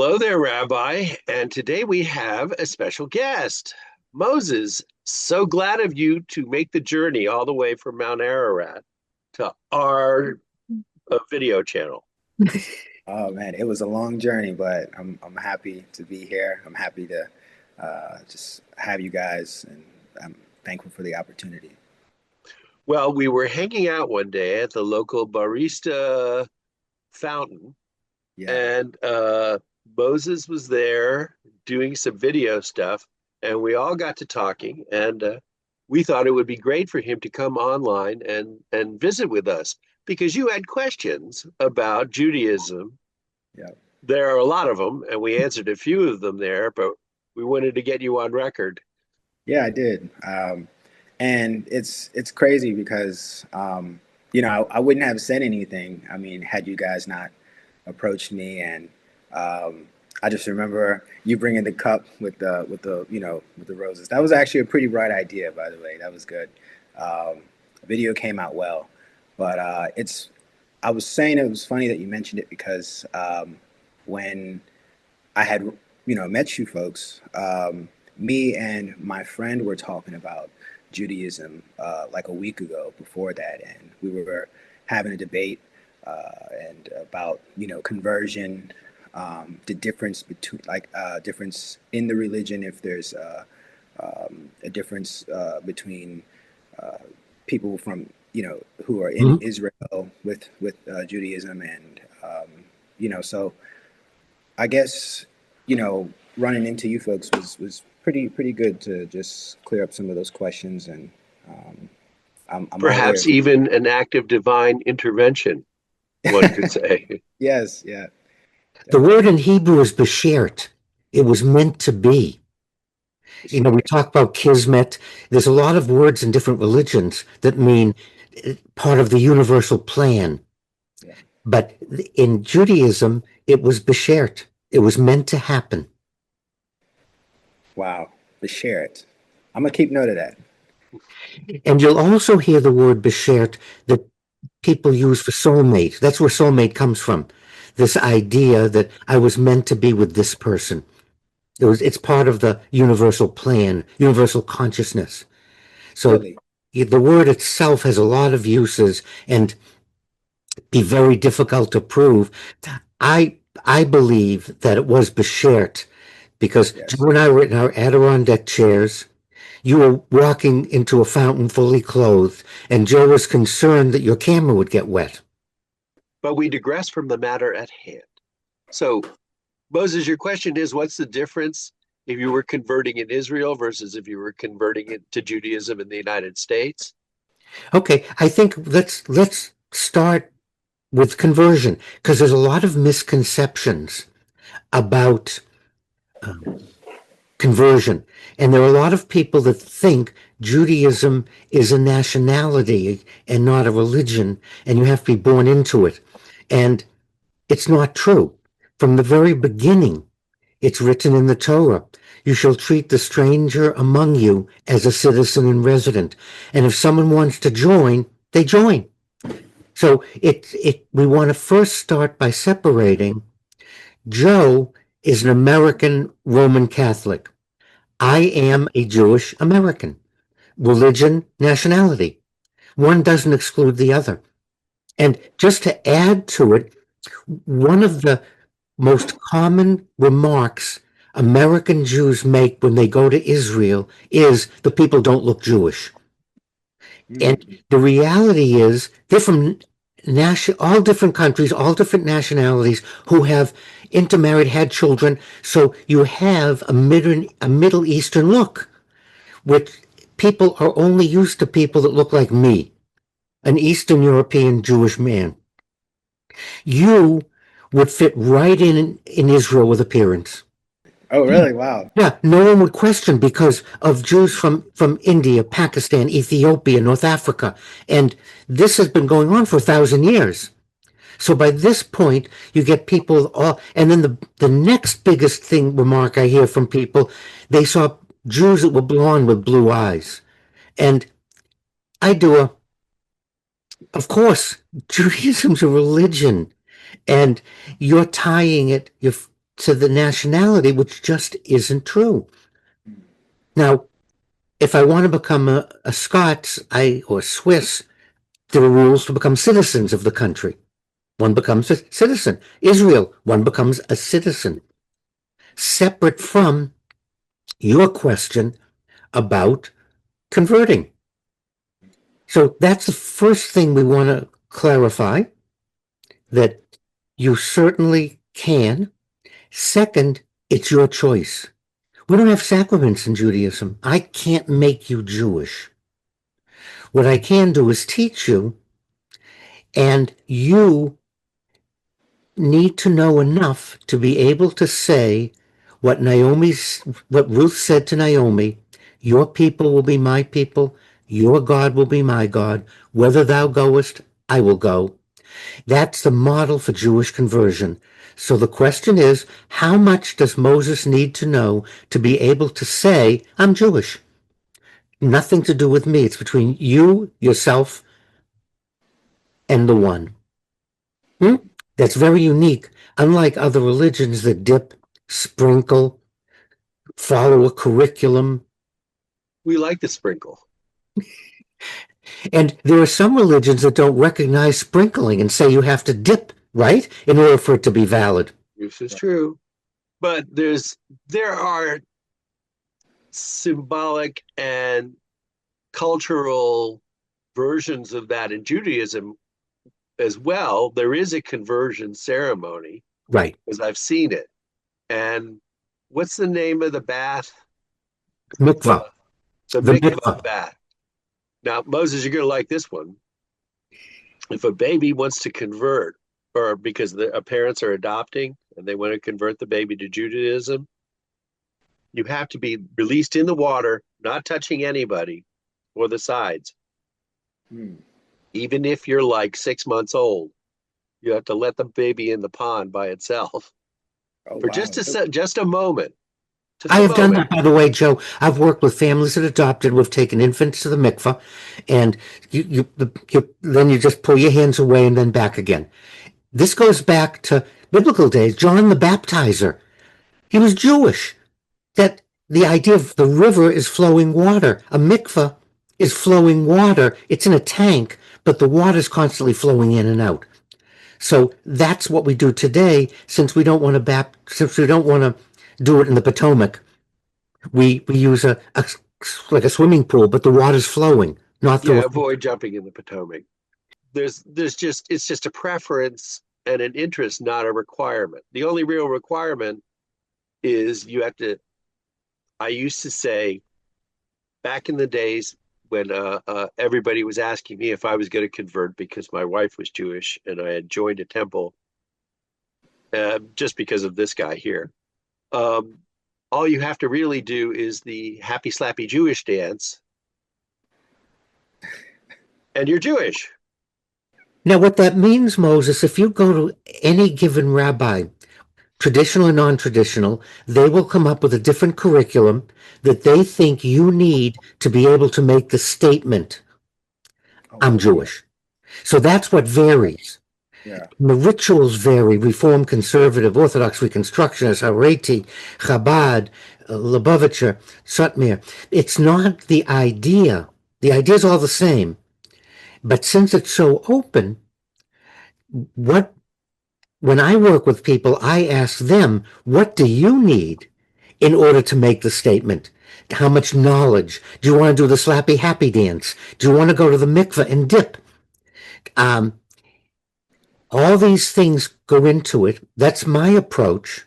Hello there, Rabbi. And today we have a special guest, Moses. So glad of you to make the journey all the way from Mount Ararat to our video channel. Oh man, it was a long journey, but I'm happy to be here. I'm happy to just have you guys, and I'm thankful for the opportunity. Well, we were hanging out one day at the local barista fountain, Yeah, and Moses was there doing some video stuff, and we all got to talking, and we thought it would be great for him to come online and visit with us because you had questions about Judaism. yeah, There are a lot of them, and we answered a few of them there, but we wanted to get you on record. yeah. I did, and it's crazy because I wouldn't have said anything. I mean, had you guys not approached me, and um, I just remember you bringing the cup with the roses. That was actually a pretty bright idea, by the way. That was good. The video came out well, but it's. I was saying it was funny that you mentioned it because when I had met you folks, me and my friend were talking about Judaism like a week ago before that, and we were having a debate and about conversion, the difference between difference in the religion, if there's a difference between uh, people from who are in Mhm. Israel with Judaism, and so I guess running into you folks was pretty good to just clear up some of those questions, and um, I'm all Perhaps ears. even an act of divine intervention, one could say. Yes, yeah, The word definitely. in Hebrew is beshert. It was meant to be. We Share. talk about kismet. There's a lot of words in different religions that mean part of the universal plan. Yeah. But in Judaism, it was beshert. It was meant to happen. Wow. But share it. I'm gonna keep note of that. And you'll also hear the word beshert that people use for soulmate. That's where soulmate comes from. This idea that I was meant to be with this person. It's part of the universal plan, universal consciousness. So Really. the word itself has a lot of uses and be very difficult to prove. I I believe that it was Beshert because Yes. Joe and I were in our Adirondack chairs. You were walking into a fountain fully clothed, and Joe was concerned that your camera would get wet. But we digress from the matter at hand. So, Moses, your question is what's the difference if you were converting in Israel versus if you were converting it to Judaism in the United States? Okay, I think let's start with conversion because there's a lot of misconceptions about conversion. And there are a lot of people that think Judaism is a nationality and not a religion, and you have to be born into it. And it's not true. From the very beginning, it's written in the Torah. You shall treat the stranger among you as a citizen and resident. And if someone wants to join, they join. So we want to first start by separating. Joe is an American Roman Catholic. I am a Jewish American. Religion, nationality. One doesn't exclude the other. And just to add to it, one of the most common remarks American Jews make when they go to Israel is the people don't look Jewish. And Mm. the reality is they're from all different countries, all different nationalities who have intermarried, had children. So you have a Middle Eastern look, which people are only used to people that look like me, an Eastern European Jewish man. You would fit right in Israel with appearance. Oh, really? Wow. Yeah, no one would question because of Jews from India, Pakistan, Ethiopia, North Africa. And this has been going on for 1,000 years. So by this point, you get people all, and then the next biggest remark I hear from people, they saw Jews that were blonde with blue eyes. And I do of course, Judaism's a religion, and you're tying it, to the nationality, which just isn't true. Now, if I want to become a Scot or Swiss, there are rules to become citizens of the country. One becomes a citizen. Israel, one becomes a citizen. Separate from your question about converting. So that's the first thing we want to clarify, that you certainly can. Second, it's your choice. We don't have sacraments in Judaism. I can't make you Jewish. What I can do is teach you, and you need to know enough to be able to say what Ruth said to Naomi, your people will be my people, your God will be my God, whether thou goest, I will go. That's the model for Jewish conversion. So the question is, how much does Moses need to know to be able to say, I'm Jewish? Nothing to do with me. It's between you, yourself, and the one. That's very unique. Unlike other religions that dip, sprinkle, follow a curriculum. We like the sprinkle. And there are some religions that don't recognize sprinkling and say you have to dip, right, in order for it to be valid. This is true. But there are symbolic and cultural versions of that in Judaism as well. There is a conversion ceremony, Right. because I've seen it. And what's the name of the bath? Mikvah. The mikvah bath. Now, Moses, you're going to like this one. If a baby wants to convert, or because the parents are adopting and they want to convert the baby to Judaism, you have to be released in the water, not touching anybody or the sides. Even if you're like 6 months old, you have to let the baby in the pond by itself for just a moment. I have done that, by the way, Joe. I've worked with families that adopted. We've taken infants to the mikvah, and then you just pull your hands away and then back again. This goes back to biblical days. John the Baptizer, he was Jewish. That the idea of the river is flowing water. A mikvah is flowing water. It's in a tank, but the water is constantly flowing in and out. So that's what we do today. Since we don't want to do it in the Potomac, we use like a swimming pool, but the water's flowing, not through. Yeah, avoid jumping in the Potomac. It's just a preference and an interest, not a requirement. The only real requirement is you have to. I used to say back in the days when everybody was asking me if I was going to convert because my wife was Jewish and I had joined a temple just because of this guy here. All you have to really do is the happy slappy Jewish dance, and you're Jewish. Now, what that means, Moses, if you go to any given rabbi, traditional and non-traditional, they will come up with a different curriculum that they think you need to be able to make the statement, I'm Jewish. So that's what varies. Yeah. The rituals vary: Reform, Conservative, Orthodox, Reconstructionist, Haredi, Chabad, Lubavitcher, Satmar. It's not the idea. The idea is all the same. But since it's so open, when I work with people, I ask them, what do you need in order to make the statement? How much knowledge? Do you want to do the slappy happy dance? Do you want to go to the mikveh and dip? All these things go into it. That's my approach.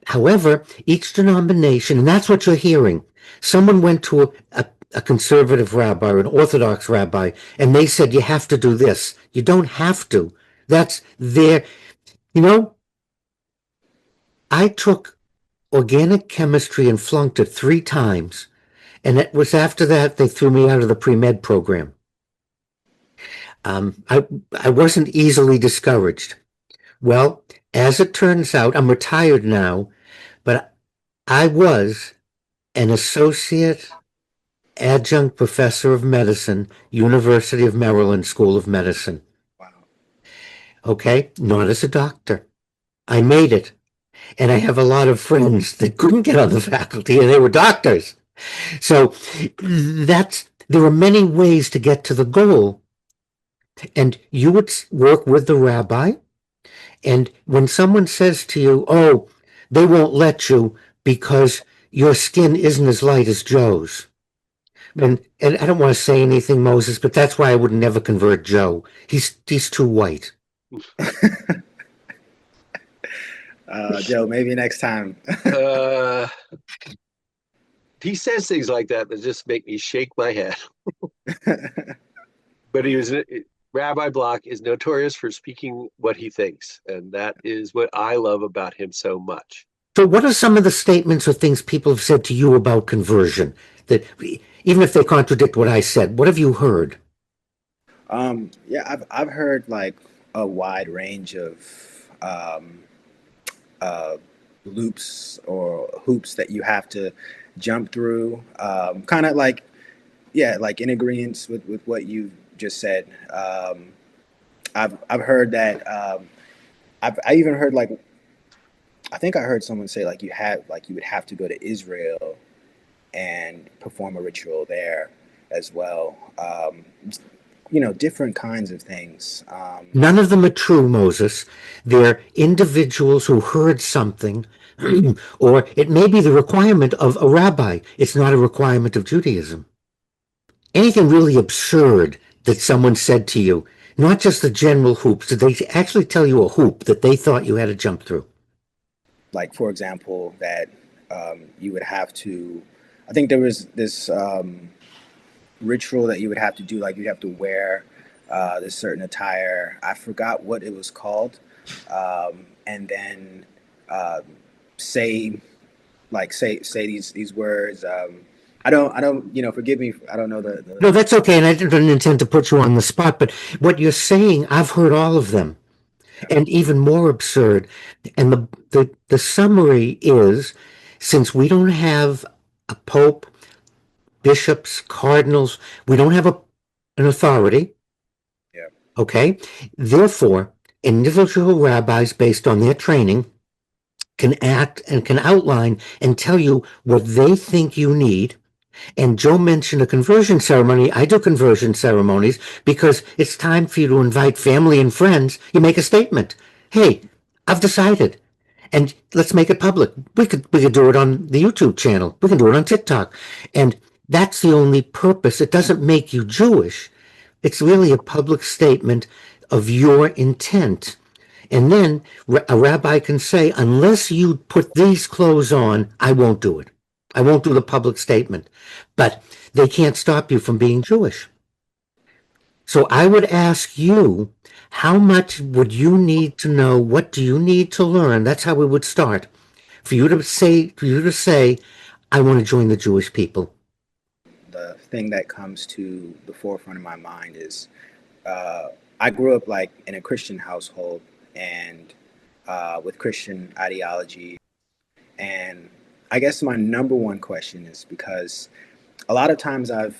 However, each denomination, and that's what you're hearing. Someone went to a conservative rabbi or an Orthodox rabbi, and they said, you have to do this. You don't have to. That's their, I took organic chemistry and flunked it 3 times. And it was after that they threw me out of the pre-med program. I wasn't easily discouraged. Well, as it turns out, I'm retired now, but I was an associate adjunct professor of medicine, University of Maryland School of Medicine. Wow. Okay, not as a doctor. I made it. And I have a lot of friends that couldn't get on the faculty and they were doctors. So there are many ways to get to the goal. And you would work with the rabbi. And when someone says to you, oh, they won't let you because your skin isn't as light as Joe's. And I don't want to say anything, Moses, but that's why I would never convert Joe. He's too white. Joe, maybe next time. uh, he says things like that just make me shake my head. But Rabbi Block is notorious for speaking what he thinks, and that is what I love about him so much. So what are some of the statements or things people have said to you about conversion that even if they contradict what I said, what have you heard? Yeah, I've heard like a wide range of uh, loops or hoops that you have to jump through. Kind of like, yeah, like in agreement with what you just said. I've heard that. I even heard like, I think I heard someone say like you would have to go to Israel and perform a ritual there as well. Different kinds of things. None of them are true, Moses. They're individuals who heard something, or it may be the requirement of a rabbi. It's not a requirement of Judaism. Anything really absurd that someone said to you, not just the general hoops, did they actually tell you a hoop that they thought you had to jump through? Like, for example, that you would have to, I think there was this ritual that you would have to do, like you have to wear this certain attire. I forgot what it was called. And then say these words. Forgive me. I don't know the. No, that's okay, and I didn't intend to put you on the spot, but what you're saying, I've heard all of them, and even more absurd. And the summary is, since we don't have a pope, bishops, cardinals, we don't have an authority, Yeah. okay? Therefore, individual rabbis, based on their training, can act and can outline and tell you what they think you need. And Joe mentioned a conversion ceremony. I do conversion ceremonies because it's time for you to invite family and friends. You make a statement. Hey, I've decided. And let's make it public. We could do it on the YouTube channel. We can do it on TikTok. And that's the only purpose. It doesn't make you Jewish. It's really a public statement of your intent. And then a rabbi can say, unless you put these clothes on, I won't do it. I won't do the public statement. But they can't stop you from being Jewish. So I would ask you, how much would you need to know? What do you need to learn? That's how we would start. For you to say, I want to join the Jewish people. The thing that comes to the forefront of my mind is I grew up like in a Christian household and with Christian ideology. And I guess my number one question is because a lot of times I've,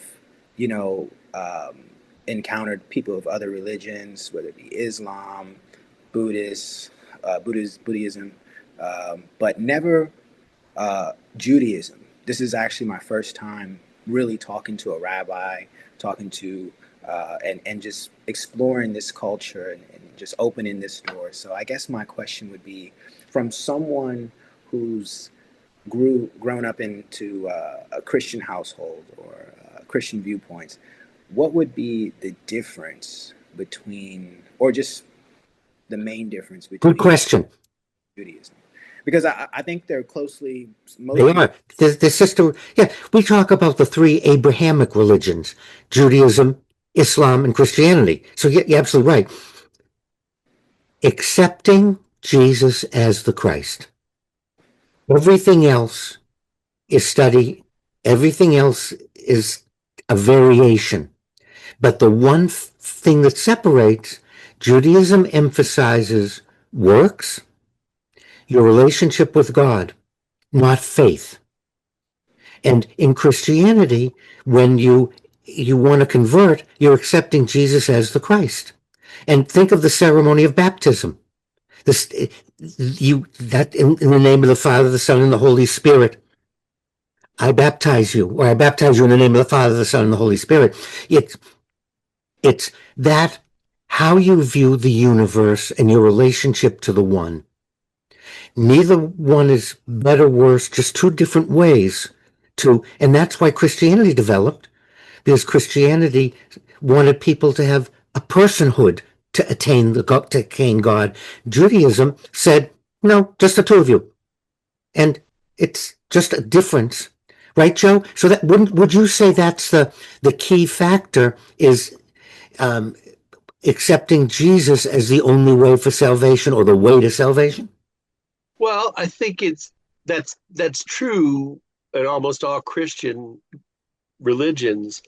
encountered people of other religions, whether it be Islam, Buddhism, but never Judaism. This is actually my first time really talking to a rabbi, talking to and just exploring this culture and just opening this door. So I guess my question would be, from someone who's grown up into a Christian household or Christian viewpoints, what would be the difference between, or just the main difference between Good question. Judaism? Because I think they're closely. They are. The sister, yeah, we talk about the three Abrahamic religions, Judaism, Islam, and Christianity. So you're absolutely right. Accepting Jesus as the Christ. Everything else is study. Everything else is a variation. But the one thing that separates, Judaism emphasizes works, your relationship with God, not faith. And in Christianity, when you want to convert, you're accepting Jesus as the Christ. And think of the ceremony of baptism. This you that in the name of the Father, the Son, and the Holy Spirit, I baptize you, or I baptize you in the name of the Father, the Son, and the Holy Spirit. It's it's that how you view the universe and your relationship to the one. Neither one is better, worse, just two different ways to, and that's why Christianity developed, because Christianity wanted people to have a personhood to attain God. Judaism said, no, just the two of you. And it's just a difference. Right, Joe? So that would you say that's the key factor is um, accepting Jesus as the only way for salvation or the way to salvation? Well, I think that's true in almost all Christian religions.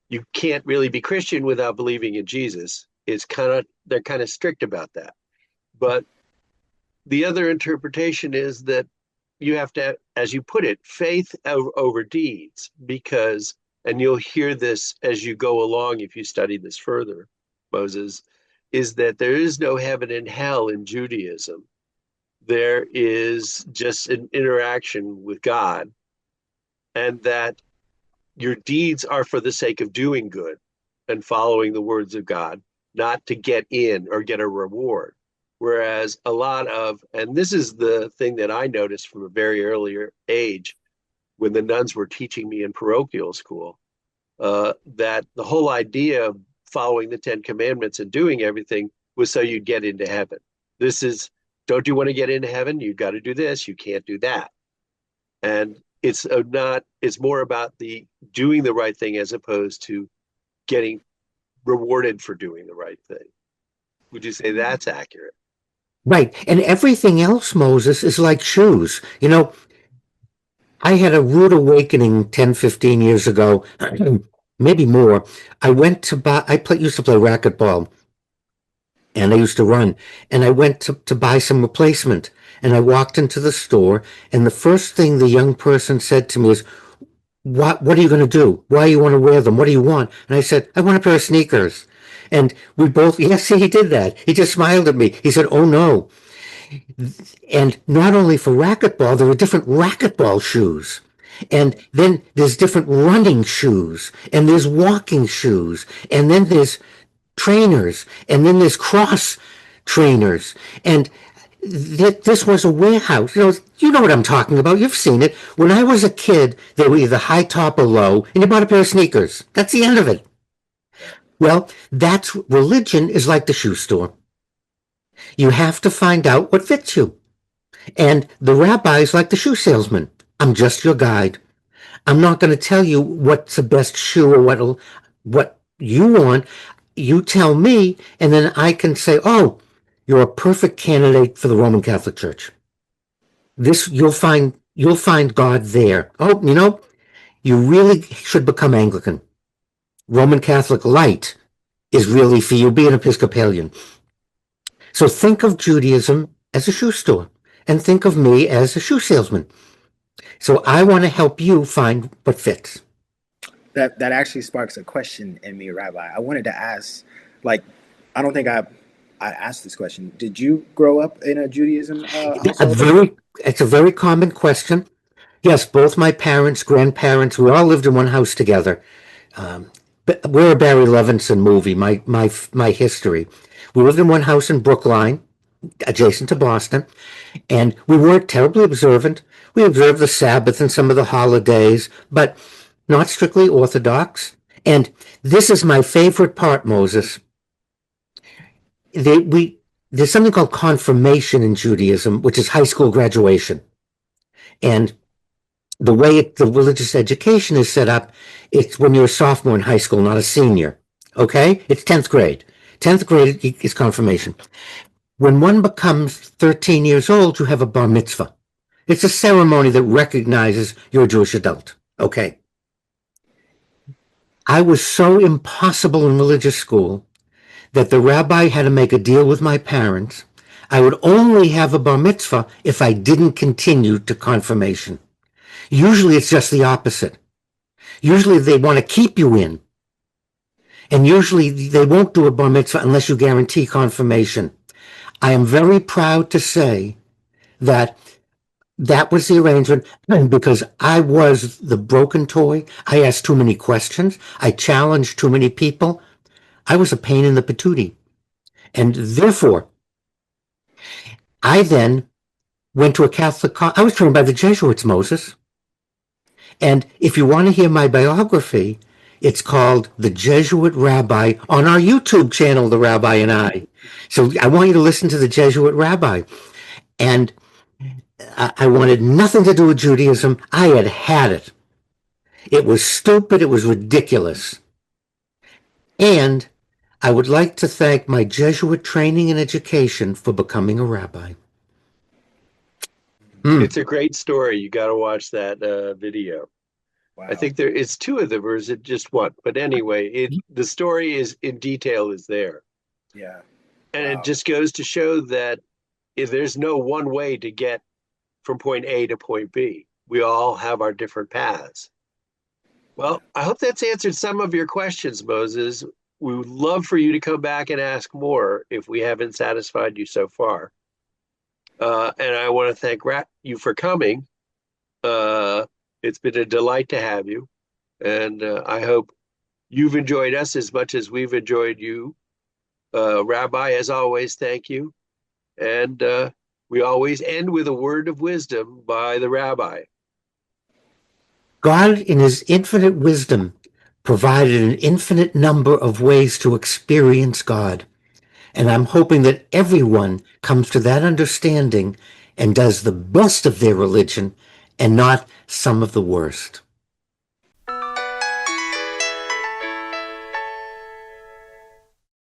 You can't really be Christian without believing in Jesus. They're kind of strict about that. But the other interpretation is that you have to, as you put it, faith over deeds, because, and you'll hear this as you go along if you study this further, Moses, is that there is no heaven and hell in Judaism. There is just an interaction with God, and that your deeds are for the sake of doing good and following the words of God, not to get in or get a reward. Whereas a lot of, and this is the thing that I noticed from a very earlier age when the nuns were teaching me in parochial school, that the whole idea of following the Ten Commandments and doing everything was so you'd get into heaven. This is, don't you want to get into heaven? You've got to do this. You can't do that. And it's more about the doing the right thing as opposed to getting rewarded for doing the right thing. Would you say that's accurate? Right. And everything else, Moses, is like shoes. You know, I had a rude awakening 10, 15 years ago, maybe more. I went to buy, used to play racquetball and I used to run. And I went to buy some replacement. And I walked into the store, and the first thing the young person said to me is, what are you going to do? Why do you want to wear them? What do you want? And I said, I want a pair of sneakers. And we both, yes, he did that. He just smiled at me. He said, oh no. And not only for racquetball, there are different racquetball shoes. And then there's different running shoes, and there's walking shoes, and then there's trainers, and then there's cross trainers. And this was a warehouse. You know what I'm talking about. You've seen it. When I was a kid, they were either high top or low, and you bought a pair of sneakers. That's the end of it. Well, that's religion is like the shoe store. You have to find out what fits you. And the rabbi is like the shoe salesman. I'm just your guide. I'm not going to tell you what's the best shoe or what you want. You tell me, and then I can say, oh, you're a perfect candidate for the Roman Catholic Church. This you'll find God there. Oh, you really should become Anglican. Roman Catholic Light is really for you. Be an Episcopalian. So think of Judaism as a shoe store, and think of me as a shoe salesman. So I want to help you find what fits. That actually sparks a question in me, Rabbi. I wanted to ask, I don't think I asked this question. Did you grow up in a Judaism household? It's a very common question. Yes, both my parents, grandparents, we all lived in one house together. But we're a Barry Levinson movie, my history. We lived in one house in Brookline, adjacent to Boston, and we weren't terribly observant. We observed the Sabbath and some of the holidays, but not strictly Orthodox. And this is my favorite part, Moses. There's something called confirmation in Judaism, which is high school graduation. And the way the religious education is set up, it's when you're a sophomore in high school, not a senior. Okay? It's 10th grade. 10th grade is confirmation. When one becomes 13 years old, you have a bar mitzvah. It's a ceremony that recognizes you're a Jewish adult. Okay. I was so impossible in religious school that the rabbi had to make a deal with my parents. I would only have a bar mitzvah if I didn't continue to confirmation. Usually it's just the opposite. Usually they want to keep you in. And usually they won't do a bar mitzvah unless you guarantee confirmation. I am very proud to say that that was the arrangement because I was the broken toy. I asked too many questions. I challenged too many people. I was a pain in the patootie. And therefore, I then went to a Catholic college. I was trained by the Jesuits, Moses. And if you want to hear my biography, it's called The Jesuit Rabbi on our YouTube channel, The Rabbi and I. So I want you to listen to The Jesuit Rabbi. And I wanted nothing to do with Judaism. I had it. It was stupid. It was ridiculous. And I would like to thank my Jesuit training and education for becoming a rabbi. It's a great story. You got to watch that video. I Wow. think there is two of them, or is it just one? But anyway, the story is in detail is there, Yeah. and it Wow. just goes to show that if there's no one way to get from point A to point B, we all have our different paths. Yeah. Well, I hope that's answered some of your questions, Moses. We would love for you to come back and ask more if we haven't satisfied you so far. And I want to thank you for coming. It's been a delight to have you. And I hope you've enjoyed us as much as we've enjoyed you. Rabbi, as always, thank you. And we always end with a word of wisdom by the rabbi. God, in his infinite wisdom, provided an infinite number of ways to experience God. And I'm hoping that everyone comes to that understanding and does the best of their religion and not some of the worst.